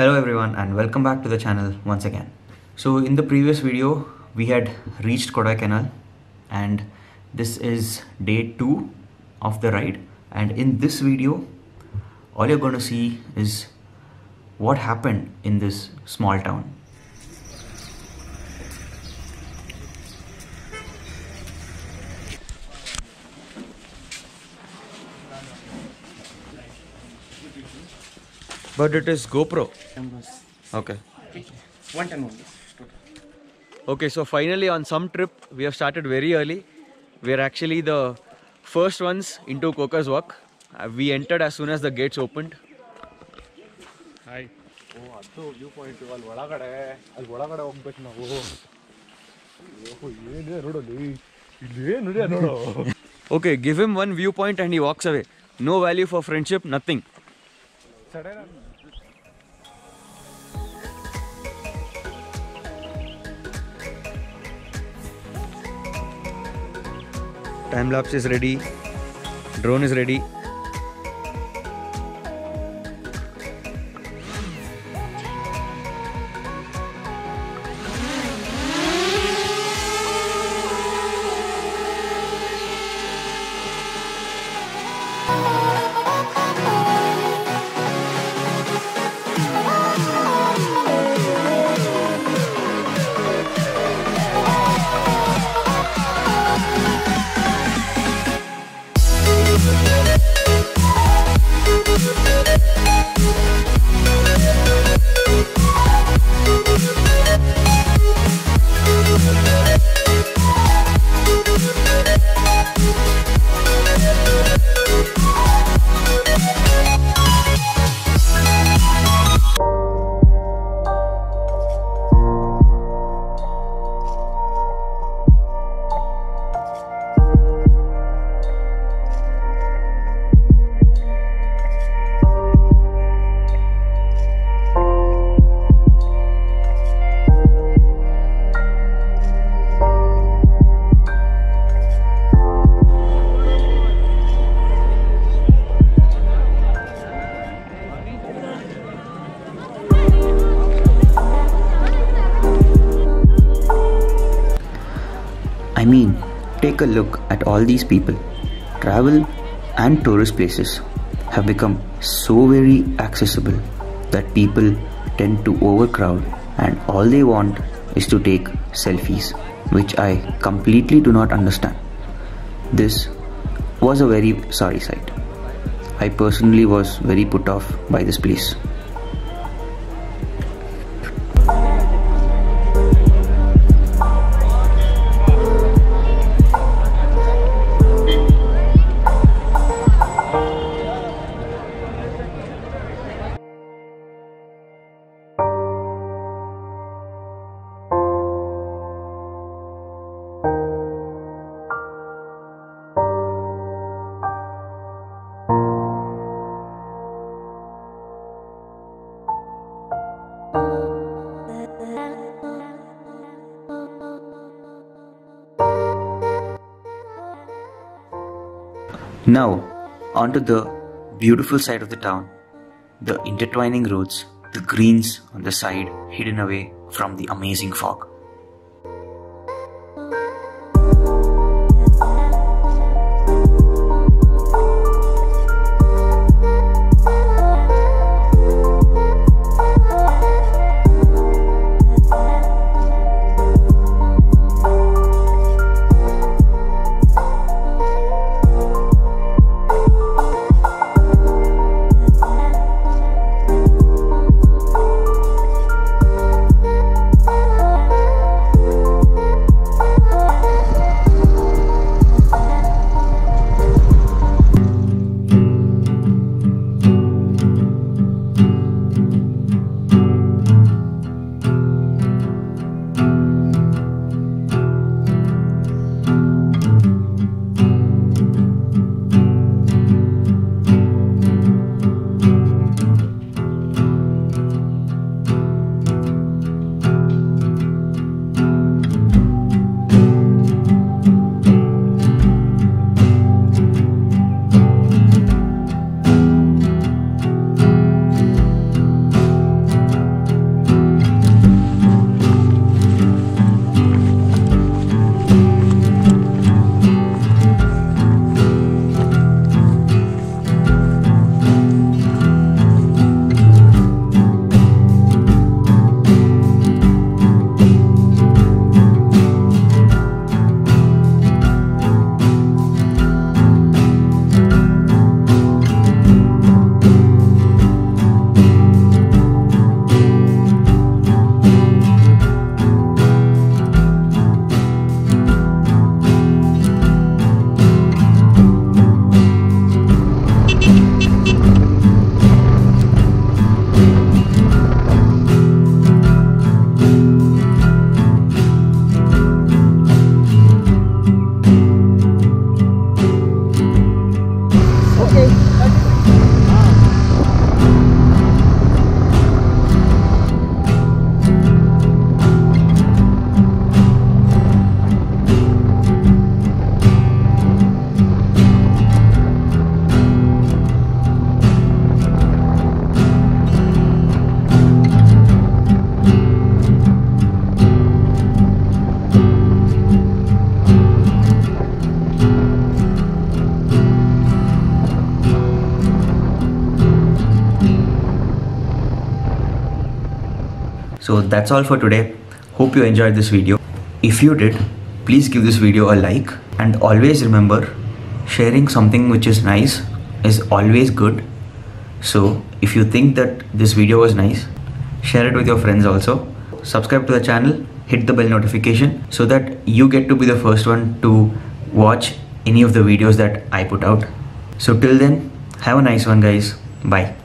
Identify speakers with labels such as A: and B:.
A: Hello everyone and welcome back to the channel once again. So in the previous video we had reached Kodaikanal and this is day 2 of the ride, and in this video all you're going to see is what happened in this small town. But it is GoPro. Okay.
B: 110
A: Okay, so finally on some trip we have started very early. We are actually the first ones into KICKASS walk. We entered as soon as the gates opened.
B: Hi. Oh, that's viewpoint. Al Volagade hogbek navu.
A: Okay, give him one viewpoint and he walks away. No value for friendship, nothing. Time lapse is ready. Drone is ready. I mean, take a look at all these people. Travel and tourist places have become so very accessible that people tend to overcrowd and all they want is to take selfies, which I completely do not understand. This was a very sorry sight. I personally was very put off by this place. Now, onto the beautiful side of the town, the intertwining roads, the greens on the side hidden away from the amazing fog. So that's all for today. Hope you enjoyed this video. If you did, please give this video a like, and always remember, sharing something which is nice is always good. So if you think that this video was nice, share it with your friends also. Subscribe to the channel, hit the bell notification so that you get to be the first one to watch any of the videos that I put out. So till then, have a nice one guys. Bye.